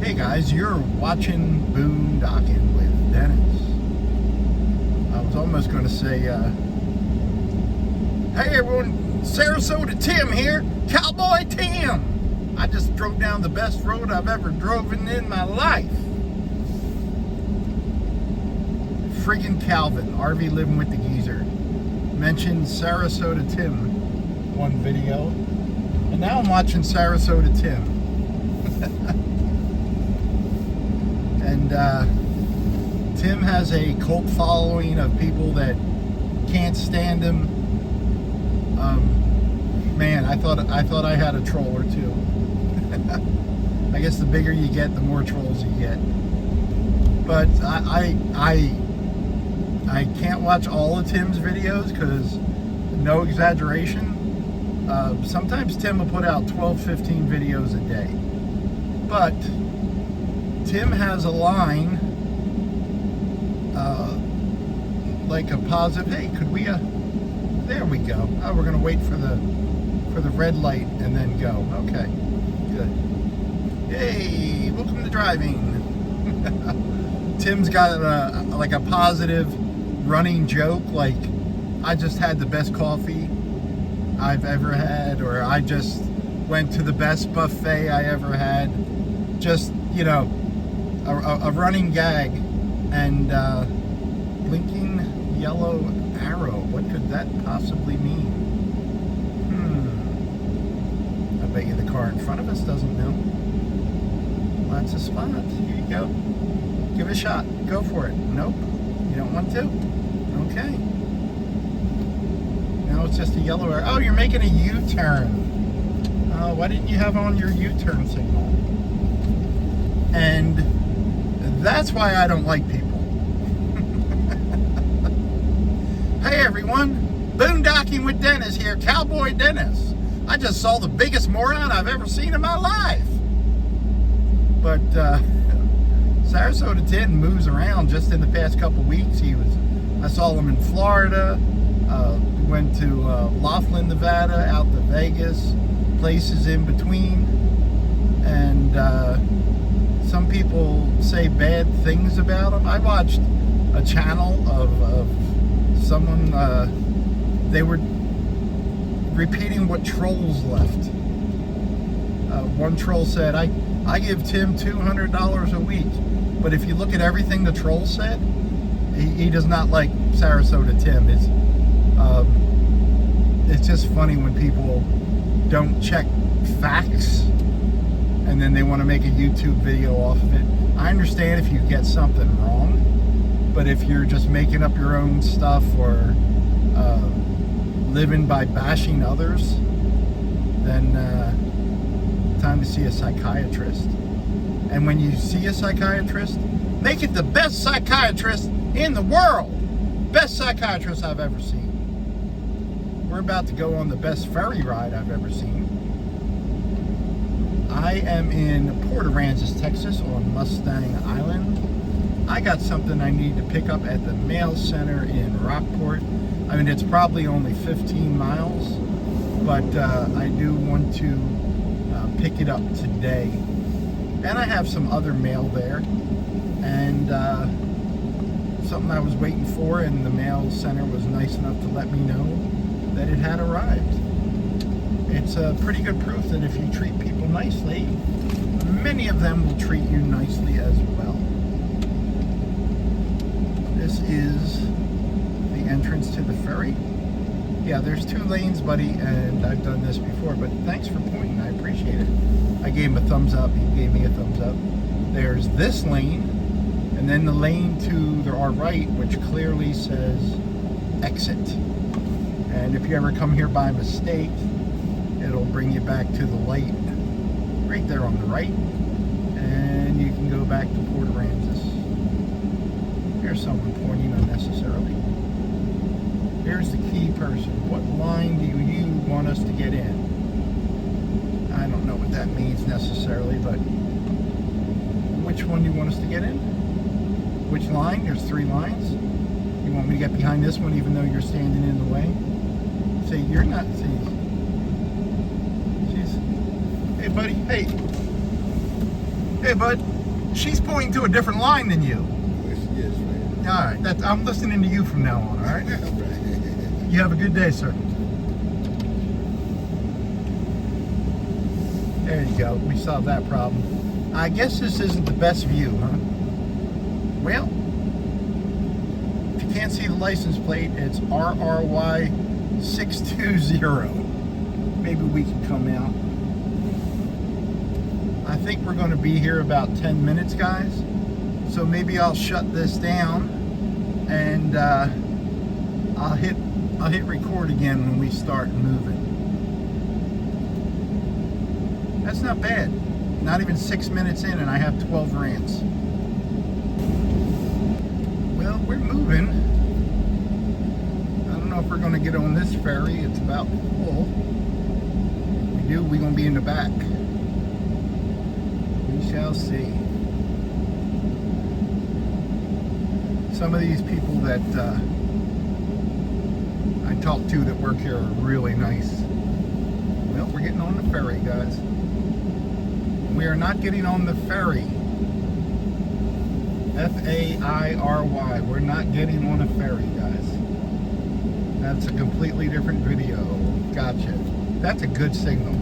Hey guys, you're watching Boondocking with Dennis. I was almost going to say, hey everyone, Sarasota Tim here, Cowboy Tim. I just drove down the best road I've ever driven in my life. Friggin' Calvin, RV living with the geezer. Mentioned Sarasota Tim one video, and now I'm watching Sarasota Tim. And Tim has a cult following of people that can't stand him. Man, I thought I had a troll or two. I guess the bigger you get, the more trolls you get. But I can't watch all of Tim's videos because, no exaggeration, sometimes Tim will put out 12, 15 videos a day. But Tim has a line, like a positive, hey, could we, there we go. Oh, we're going to wait for the red light and then go. Okay, good. Hey, welcome to driving. Tim's got like a positive running joke, like, I just had the best coffee I've ever had, or I just went to the best buffet I ever had. Just, you know, a running gag. And blinking yellow arrow, what could that possibly mean? I bet you the car in front of us doesn't know. Lots of spots. Here you go. Give it a shot. Go for it. Nope. You don't want to? Okay. Now it's just a yellow arrow. Oh, you're making a U-turn. Why didn't you have on your U-turn signal? And that's why I don't like people. Hey everyone, Boondocking with Dennis here, Cowboy Dennis. I just saw the biggest moron I've ever seen in my life. But Sarasota Tim moves around. Just in the past couple weeks, I saw him in Florida, went to Laughlin, Nevada, out to Vegas, places in between. And some people say bad things about him. I watched a channel of someone, they were repeating what trolls left. One troll said, I give Tim $200 a week. But if you look at everything the troll said, he does not like Sarasota Tim. It's just funny when people don't check facts and then they want to make a YouTube video off of it. I understand if you get something wrong, but if you're just making up your own stuff or living by bashing others, then time to see a psychiatrist. And when you see a psychiatrist, make it the best psychiatrist in the world. Best psychiatrist I've ever seen. We're about to go on the best ferry ride I've ever seen. I am in Port Aransas, Texas, on Mustang Island. I got something I need to pick up at the mail center in Rockport. I mean, it's probably only 15 miles, but I do want to pick it up today. And I have some other mail there, and something I was waiting for, and the mail center was nice enough to let me know that it had arrived. It's pretty good proof that if you treat people nicely, many of them will treat you nicely as well. This is the entrance to the ferry. Yeah, there's 2 lanes, buddy, and I've done this before, but thanks for pointing. I appreciate it. I gave him a thumbs up. He gave me a thumbs up. There's this lane, and then the lane to our right, which clearly says exit. And if you ever come here by mistake, it'll bring you back to the light right there on the right, and you can go back to Port Aransas. Here's someone pointing unnecessarily. Here's the key person. What line do you want us to get in? I don't know what that means necessarily, but which one do you want us to get in? Which line? There's 3 lines. You want me to get behind this one even though you're standing in the way? See, you're not. See, hey buddy, hey bud. She's pointing to a different line than you. Yes, she is, right? All right, I'm listening to you from now on, all right? Right. You have a good day, sir. There you go. We solved that problem. I guess this isn't the best view, huh? Well, if you can't see the license plate, it's RRY 620. Maybe we can come out. I think we're going to be here about 10 minutes, guys. So maybe I'll shut this down and I'll hit record again when we start moving. That's not bad. Not even 6 minutes in and I have 12 rants. Well, we're moving. I don't know if we're going to get on this ferry. It's about full. If we do, we're going to be in the back. We shall see. Some of these people that I talk to that work here are really nice. Well, we're getting on the ferry, guys. We are not getting on the ferry. F-A-I-R-Y. We're not getting on a ferry, guys. That's a completely different video. Gotcha. That's a good signal.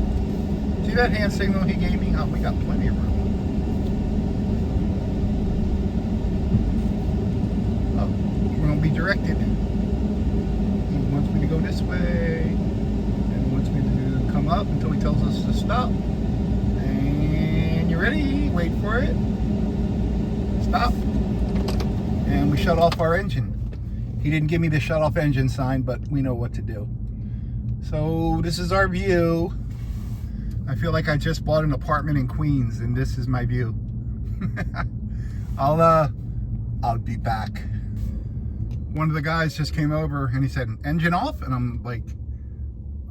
See that hand signal he gave me? Oh, we got plenty of room. Oh, we're going to be directed. He wants me to go this way. And he wants me to come up until he tells us to stop. And you ready? Wait for it. Stop. And we shut off our engine. He didn't give me the shut off engine sign, but we know what to do. So this is our view. I feel like I just bought an apartment in Queens and this is my view. I'll be back. One of the guys just came over and he said, engine off? And I'm like,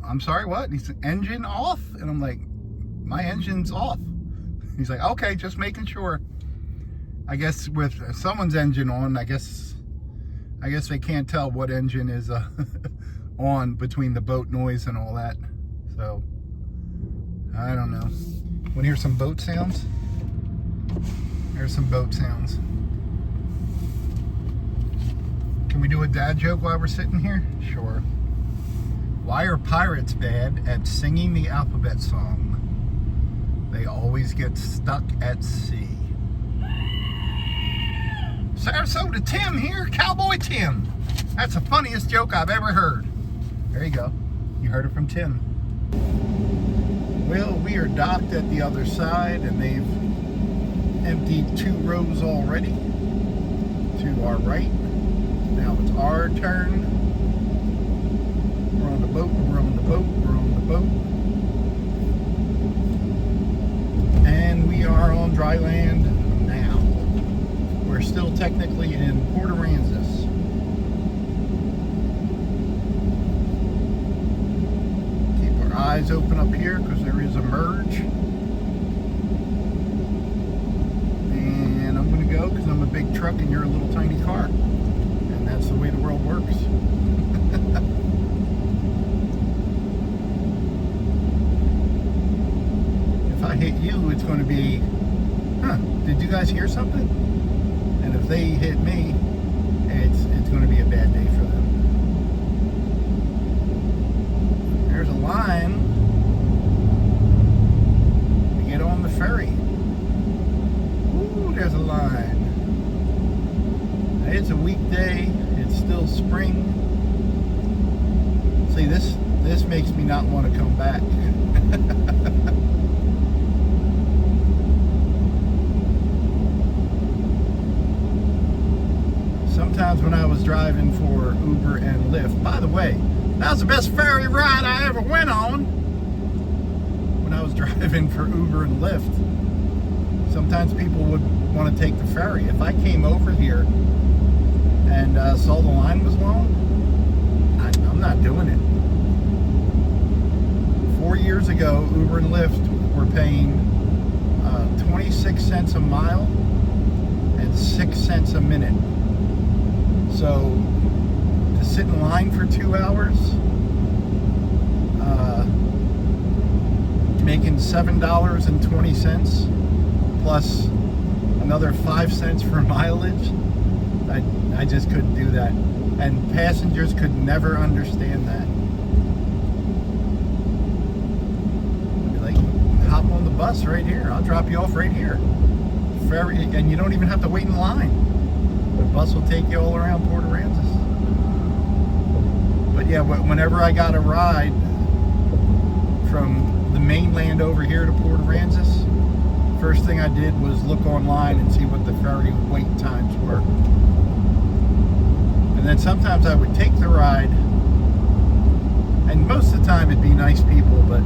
I'm sorry, what? And he said, engine off? And I'm like, my engine's off. He's like, okay, just making sure. I guess with someone's engine on, I guess they can't tell what engine is on between the boat noise and all that. So, I don't know. Want to hear some boat sounds? There's some boat sounds. Can we do a dad joke while we're sitting here? Sure. Why are pirates bad at singing the alphabet song? They always get stuck at sea. Sarasota Tim here, Cowboy Tim. That's the funniest joke I've ever heard. There you go. You heard it from Tim. Well, we are docked at the other side and they've emptied 2 rows already to our right. Now it's our turn. We're on the boat, we're on the boat, we're on the boat. And we are on dry land now. We're still technically in Port Aransas. Keep our eyes open up here because there is a merge. And I'm going to go because I'm a big truck and you're a little tiny car. And that's the way the world works. If I hit you, it's going to be, did you guys hear something? And if they hit me, it's going to be a bad day for them. There's a line to get on the ferry. Ooh, there's a line. It's a weekday. It's still spring. See, this makes me not want to come back. Sometimes when I was driving for Uber and Lyft, by the way, that was the best ferry ride I ever went on. When I was driving for Uber and Lyft, sometimes people would want to take the ferry. If I came over here and saw the line was long, I'm not doing it. 4 years ago, Uber and Lyft were paying 26 cents a mile and 6 cents a minute. So to sit in line for 2 hours, making $7.20 plus another 5 cents for mileage. I just couldn't do that. And passengers could never understand that. I'd be like, hop on the bus right here. I'll drop you off right here. Ferry, and you don't even have to wait in line. The bus will take you all around Port Aransas. But yeah, whenever I got a ride from the mainland over here to Port Aransas, first thing I did was look online and see what the ferry wait times were. And then sometimes I would take the ride, and most of the time it'd be nice people, but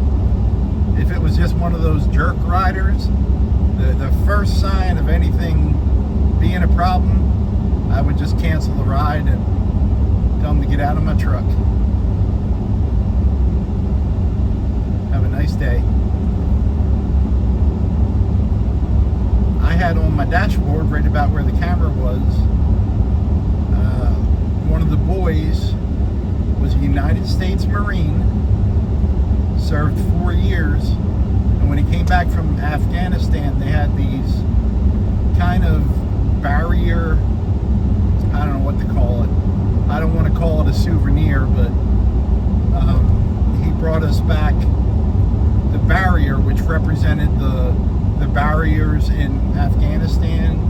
if it was just one of those jerk riders, the first sign of anything being a problem, I would just cancel the ride and tell them to get out of my truck. Have a nice day. I had on my dashboard, right about where the camera was, one of the boys was a United States Marine, served 4 years, and when he came back from Afghanistan, they had these kind of barrier, I don't know what to call it. I don't want to call it a souvenir, but he brought us back the barrier, which represented the barriers in Afghanistan,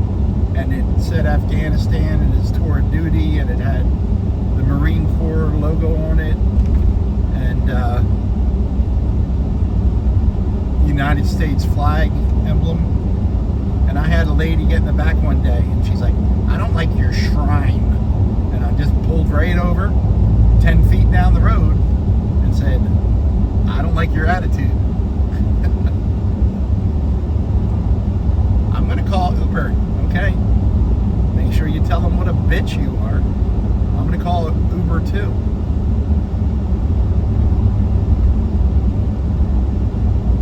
and it said Afghanistan and its tour of duty, and it had the Marine Corps logo on it, and United States flag emblem. And I had a lady get in the back one day, and she's like, I don't like your shrine. And I just pulled right over 10 feet down the road and said, I don't like your attitude. I'm going to call Uber, okay? Make sure you tell them what a bitch you are. I'm going to call Uber too.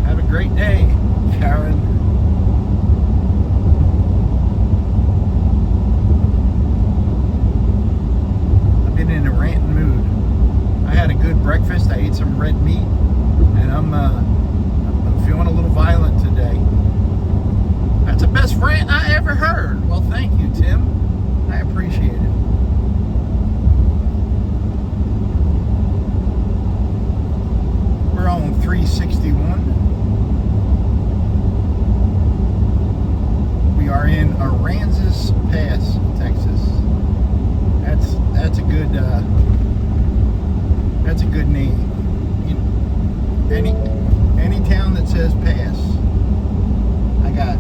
Have a great day, Karen. I've been in a ranting mood. I had a good breakfast. I ate some red meat, and I'm feeling a little violent today. That's the best rant I ever heard. Well, thank you, Tim. I appreciate it. We're on 361. We are in Aransas Pass, Texas. That's a good name. You know, any town that says pass, I got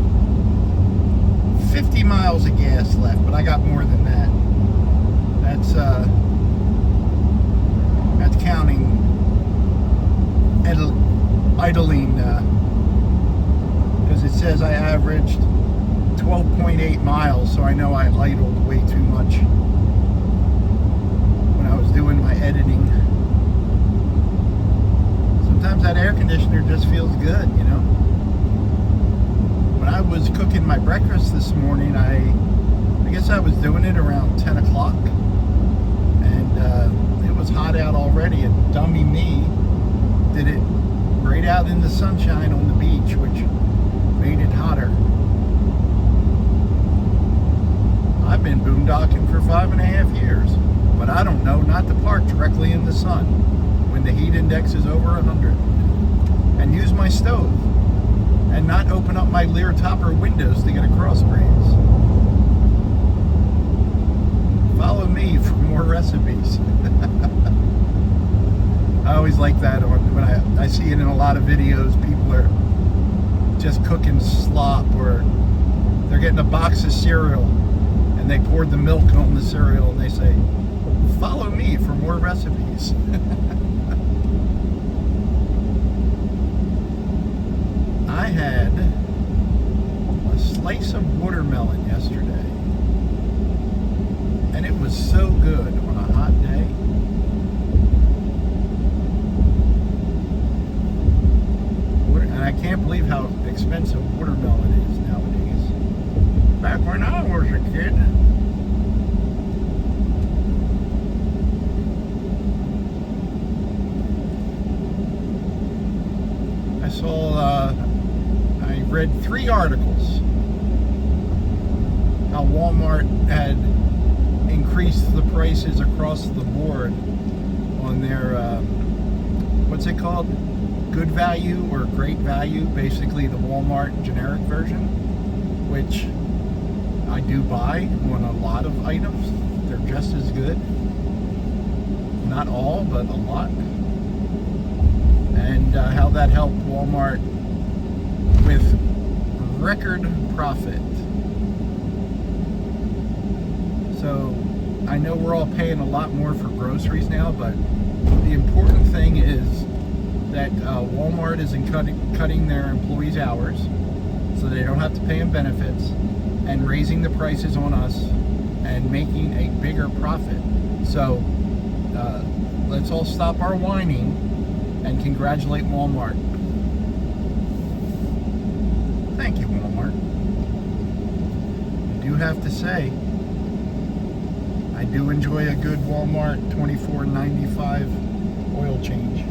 50 miles of gas left, but I got more than that. That's counting idling, because it says I averaged 12.8 miles, so I know I idled way too much when I was doing my editing. Sometimes that air conditioner just feels good, you know. When I was cooking my breakfast this morning, I guess I was doing it around 10 o'clock, and it was hot out already, and dummy me did it right out in the sunshine on the beach, which made it hotter. I've been boondocking for 5.5 years, but I don't know not to park directly in the sun when the heat index is over 100, and use my stove, and not open up my Leer Topper windows to get a cross breeze. Follow me for more recipes. I always like that when I see it in a lot of videos. People are just cooking slop, or they're getting a box of cereal and they poured the milk on the cereal and they say, follow me for more recipes. I had a slice of watermelon yesterday, and it was so good on a hot day. And I can't believe how expensive watermelon is nowadays. Back when I was a kid, I read 3 articles how Walmart had increased the prices across the board on their, what's it called? Good value or great value, basically the Walmart generic version, which I do buy on a lot of items. They're just as good. Not all, but a lot. And how that helped Walmart with record profit. So I know we're all paying a lot more for groceries now, but the important thing is that Walmart is cutting their employees' hours so they don't have to pay them benefits, and raising the prices on us and making a bigger profit. So let's all stop our whining and congratulate Walmart. Thank you, Walmart. I do have to say, I do enjoy a good Walmart $24.95 oil change.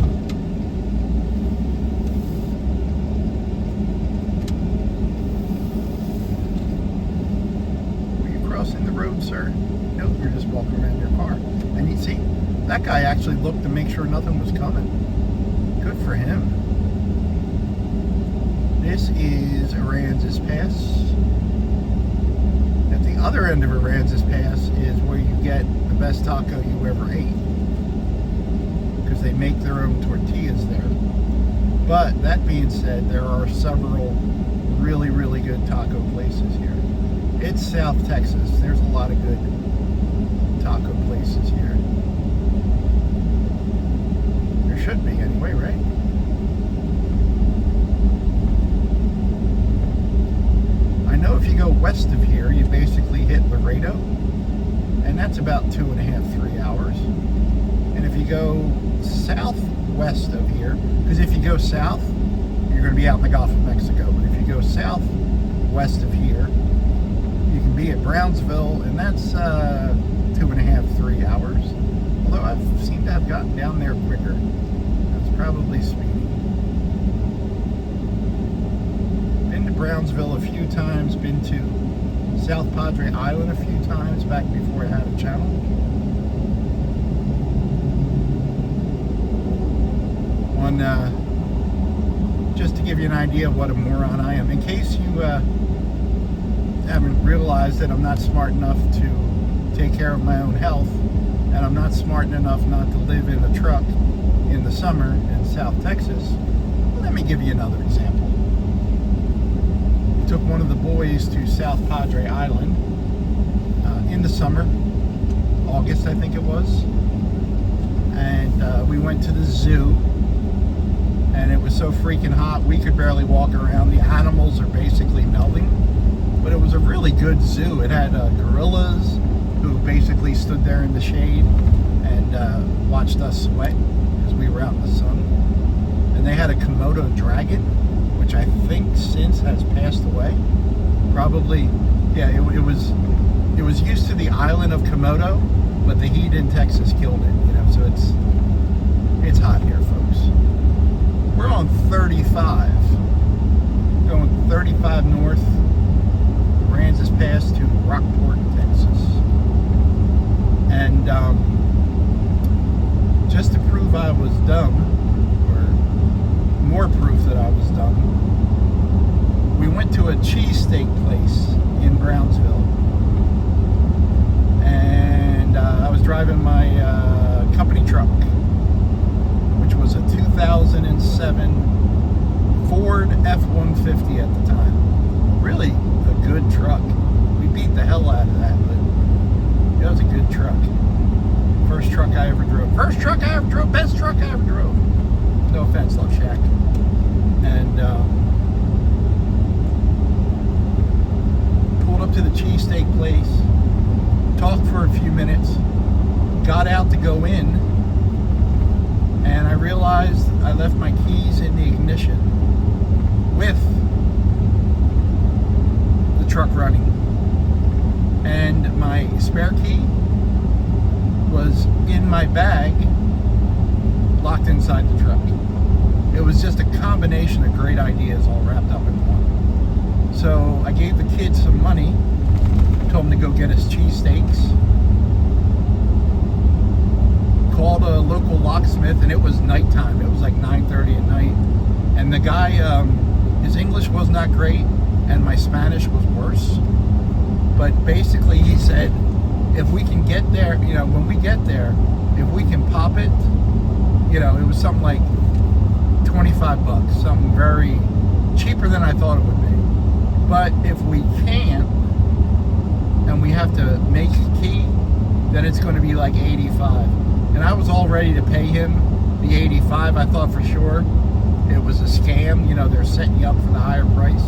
Were you crossing the road, sir? Nope, you're just walking around your car. And you see, that guy actually looked to make sure nothing was coming. Good for him. This is Aransas Pass. At the other end of Aransas Pass is where you get the best taco you ever ate, because they make their own tortillas there. But that being said, there are several really, really good taco places here. It's South Texas. There's a lot of good taco places here. There should be anyway, right? I know if you go west of here, you basically hit Laredo, and that's about 2.5, 3 hours. And if you go southwest of here, because if you go south, you're going to be out in the Gulf of Mexico. But if you go southwest of here, you can be at Brownsville, and that's 2.5, 3 hours. Although I've seemed to have gotten down there quicker. That's probably speeding. Been to Brownsville a few times, been to South Padre Island a few times back before I had a channel. Just to give you an idea of what a moron I am, in case you haven't realized that I'm not smart enough to take care of my own health, and I'm not smart enough not to live in a truck in the summer in South Texas, let me give you another example. We took one of the boys to South Padre Island in the summer, August I think it was, and we went to the zoo, and it was so freaking hot we could barely walk around. The animals are basically melting, but it was a really good zoo. It had gorillas who basically stood there in the shade and watched us sweat because we were out in the sun. And they had a Komodo dragon, which I think since has passed away. Probably, yeah, it was used to the island of Komodo, but the heat in Texas killed it, you know, so it's hot here, folks. We're on 35, going 35 north, Aransas Pass to Rockport, Texas. And just to prove I was dumb, or more proof that I was dumb, we went to a cheesesteak place in Brownsville. And I was driving my company truck, which was a 2007 Ford F-150 at the time. Really a good truck. We beat the hell out of that, but it was a good truck. First truck I ever drove. First truck I ever drove. Best truck I ever drove. No offense, Love Shack. And pulled up to the cheesesteak place, talked for a few minutes, got out to go in, and I realized I left my keys in the ignition with the truck running. And my spare key was in my bag, locked inside the truck. It was just a combination of great ideas all wrapped up in one. So I gave the kids some money, told him to go get us cheesesteaks. Called a local locksmith, and it was nighttime. It was like 9:30 at night. And the guy, his English was not great, and my Spanish was worse. But basically, he said, if we can get there, when we get there, if we can pop it, it was something like $25, something very cheaper than I thought it would be. But if we can't, and we have to make a key, then it's going to be like $85. And I was all ready to pay him the $85. I thought for sure it was a scam. They're setting you up for the higher price.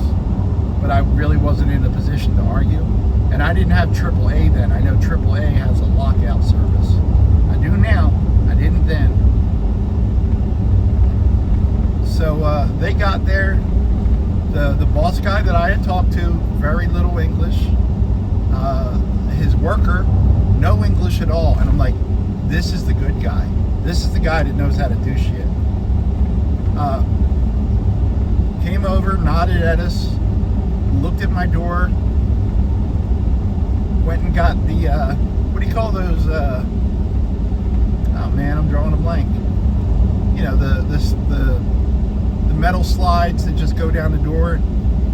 But I really wasn't in a position to argue. And I didn't have AAA then. I know AAA has a lockout service. I do now. I didn't then. So they got there. The boss guy that I had talked to, very little English. His worker, no English at all. And I'm like, this is the good guy. This is the guy that knows how to do shit. Came over, nodded at us, looked at my door, went and got the, what do you call those, oh man, I'm drawing a blank. The metal slides that just go down the door,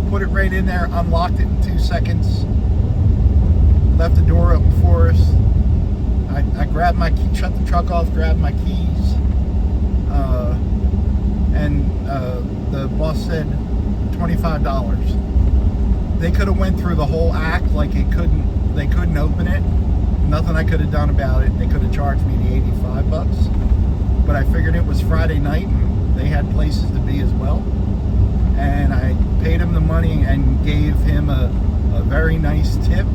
put it right in there, unlocked it in 2 seconds, left the door open for us. I grabbed my key, shut the truck off, grabbed my keys, and the boss said $25. They could have went through the whole act like they couldn't open it. Nothing I could have done about it. They could have charged me the $85, but I figured it was Friday night and they had places to be as well. And I paid him the money and gave him a very nice tip,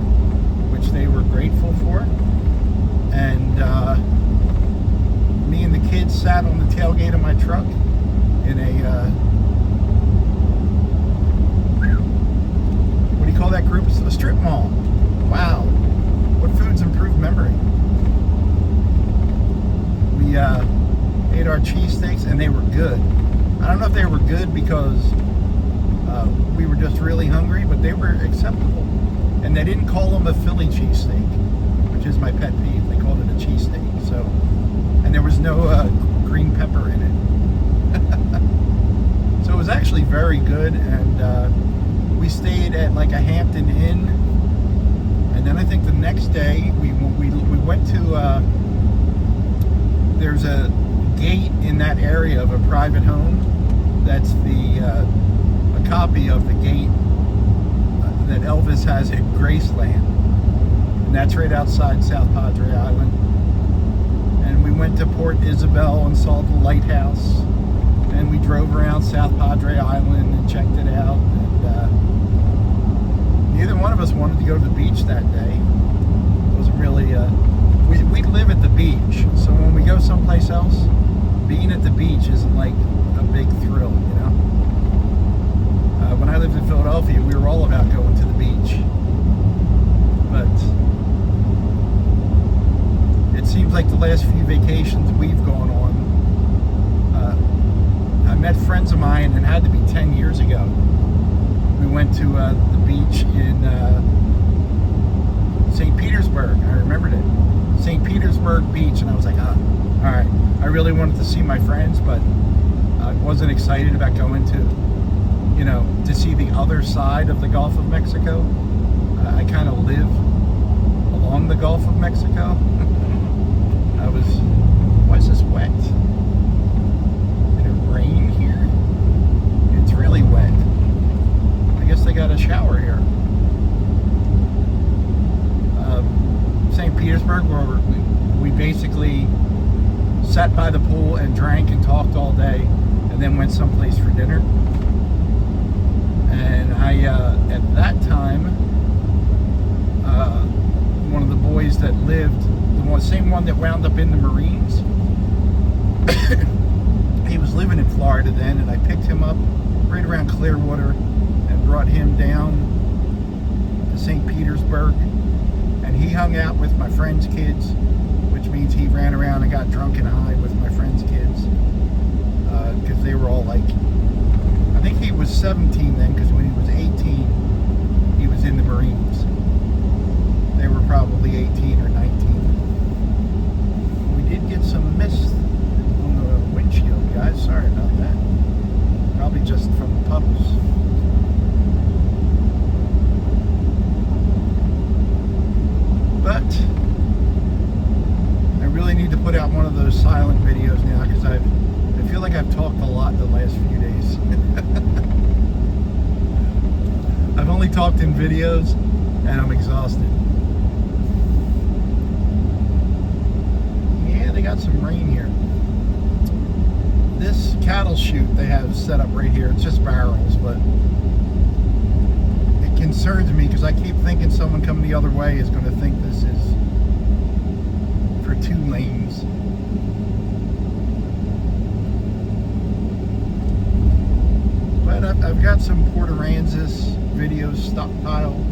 which they were grateful for. And me and the kids sat on the tailgate of my truck in a, what do you call that group? A strip mall. Wow. What foods improve memory? We ate our cheesesteaks, and they were good. I don't know if they were good because we were just really hungry, but they were acceptable. And they didn't call them a Philly cheesesteak, which is my pet peeve. They called it a cheesesteak. So, and there was no green pepper in it. So it was actually very good, and we stayed at like a Hampton Inn. And then I think the next day we went to, there's a gate in that area of a private home that's a copy of the gate that Elvis has at Graceland. And that's right outside South Padre Island. And we went to Port Isabel and saw the lighthouse. And we drove around South Padre Island and checked it out. And neither one of us wanted to go to the beach that day. It wasn't really, we live at the beach. So when we go someplace else, being at the beach isn't like a big thrill, when I lived in Philadelphia, we were all about going to the beach. But it seems like the last few vacations we've gone on, I met friends of mine, and it had to be 10 years ago. We went to the beach in St. Petersburg. I remembered it. St. Petersburg Beach, and I was like, all right. I really wanted to see my friends, but I wasn't excited about going to see the other side of the Gulf of Mexico. I kind of live along the Gulf of Mexico. Why is this wet? Did it rain here? It's really wet. I guess they got a shower here. St. Petersburg, where we basically sat by the pool and drank and talked all day, and then went someplace for dinner. And I, at that time, one of the boys that lived, same one that wound up in the Marines, he was living in Florida then, and I picked him up right around Clearwater and brought him down to St. Petersburg. And he hung out with my friend's kids, which means he ran around and got drunk and high with my friend's kids, because they were all like, I think he was 17 then, because when he was 18, he was in the Marines. I've only talked in videos, and I'm exhausted. Yeah, they got some rain here. This cattle chute they have set up right here, it's just barrels, but it concerns me because I keep thinking someone coming the other way is going to think this is for 2 lanes. But I've got some Port Aransas videos stockpiled,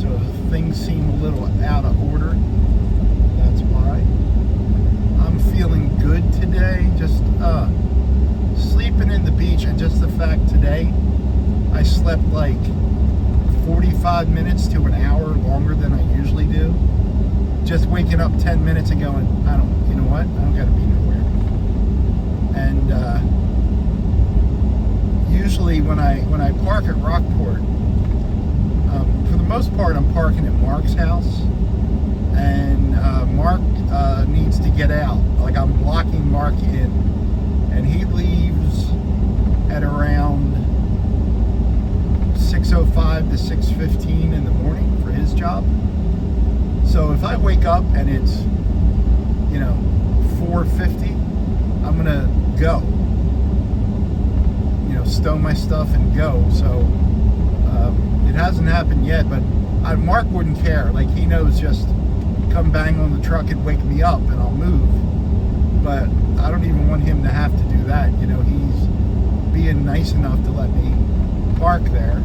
so if things seem a little out of order, that's why. I'm feeling good today, just sleeping in the beach, and just the fact today I slept like 45 minutes to an hour longer than I usually do. Just waking up 10 minutes and going, you know what, I don't gotta be nowhere. And usually when I park at Rockport, for the most part I'm parking at Mark's house, and Mark needs to get out. Like, I'm blocking Mark in, and he leaves at around 6:05 to 6:15 in the morning for his job. So if I wake up and it's 4:50, I'm gonna go, stow my stuff and go. So it hasn't happened yet, but Mark wouldn't care. Like, he knows, just come bang on the truck and wake me up and I'll move. But I don't even want him to have to do that. He's being nice enough to let me park there.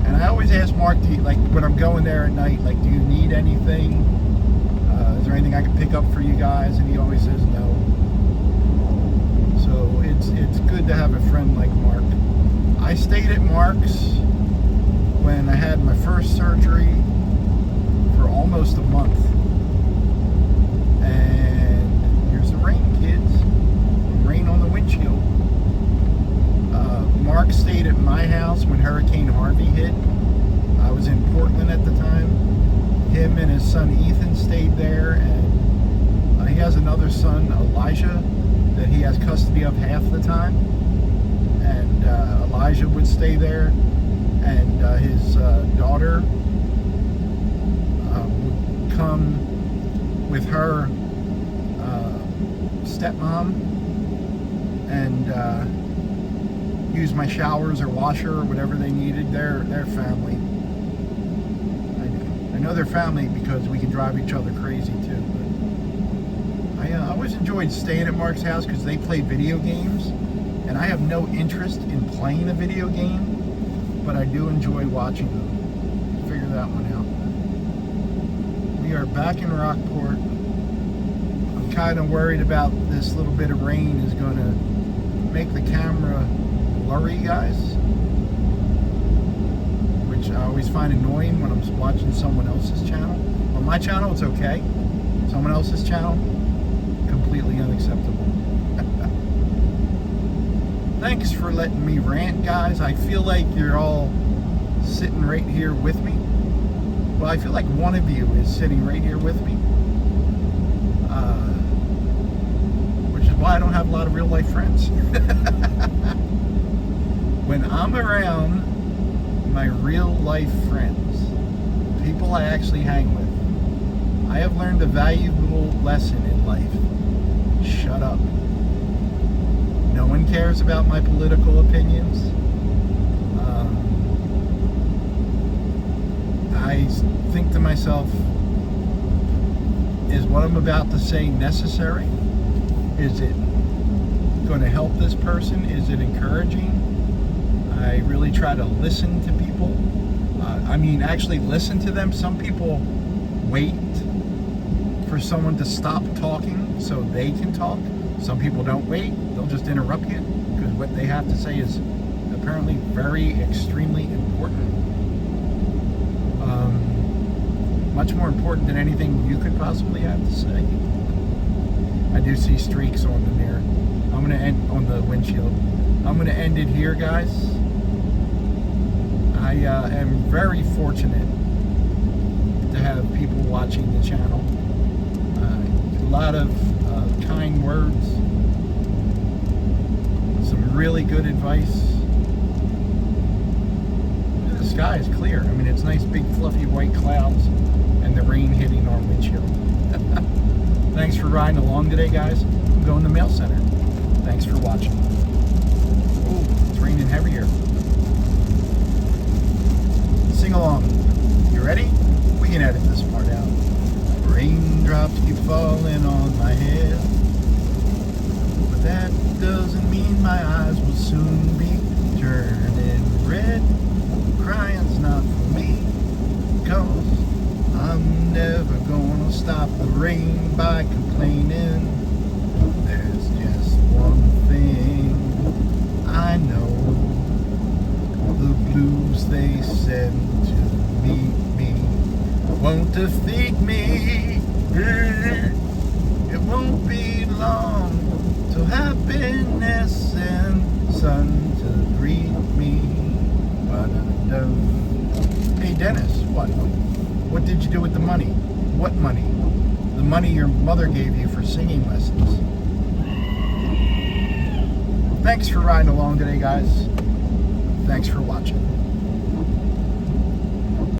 And I always ask Mark, when I'm going there at night, do you need anything? Is there anything I can pick up for you guys? And he always says no. So it's good to have a friend like Mark. I stayed at Mark's when I had my first surgery for almost a month. And here's the rain, kids. Rain on the windshield. Mark stayed at my house when Hurricane Harvey hit. I was in Portland at the time. Him and his son Ethan stayed there, and he has another son, Elijah, that he has custody of half the time. And Elijah would stay there, and his daughter would come with her stepmom and use my showers or washer or whatever they needed. Their family. I know their family because we can drive each other crazy too. But I always enjoyed staying at Mark's house because they play video games, and I have no interest in playing a video game, but I do enjoy watching them. Figure that one out. We are back in Rockport. I'm kind of worried about this little bit of rain is going to make the camera blurry, guys, which I always find annoying when I'm watching someone else's channel. On my channel, it's okay. Someone else's channel, completely unacceptable. Thanks for letting me rant, guys. I feel like you're all sitting right here with me. Well, I feel like one of you is sitting right here with me, which is why I don't have a lot of real life friends. When I'm around my real life friends, people I actually hang with, I have learned a valuable lesson in life. Shut up. No one cares about my political opinions. I think to myself, is what I'm about to say necessary? Is it going to help this person? Is it encouraging? I really try to listen to people. Actually listen to them. Some people wait for someone to stop talking so they can talk. Some people don't wait. They'll just interrupt you because what they have to say is apparently very extremely important. Much more important than anything you could possibly have to say. I do see streaks on the mirror. I'm going to end on the windshield. I'm going to end it here, guys. I am very fortunate to have people watching the channel. A lot of kind words, some really good advice, sky is clear. I mean, it's nice big fluffy white clouds and the rain hitting our windshield. Thanks for riding along today, guys. I'm going to mail center. Thanks for watching. Oh, it's raining heavier. Sing along. You ready? We can edit this part out. Raindrops keep falling on my head, but that doesn't mean my eyes will soon be turning red. Crying's not for me, 'cause I'm never gonna stop the rain by complaining. There's just one thing I know, the blues they send to meet me won't defeat me. It won't be long till happiness and sun to greet me. Hey Dennis, what did you do with the money? What money? The money your mother gave you for singing lessons. Thanks for riding along today, guys. Thanks for watching.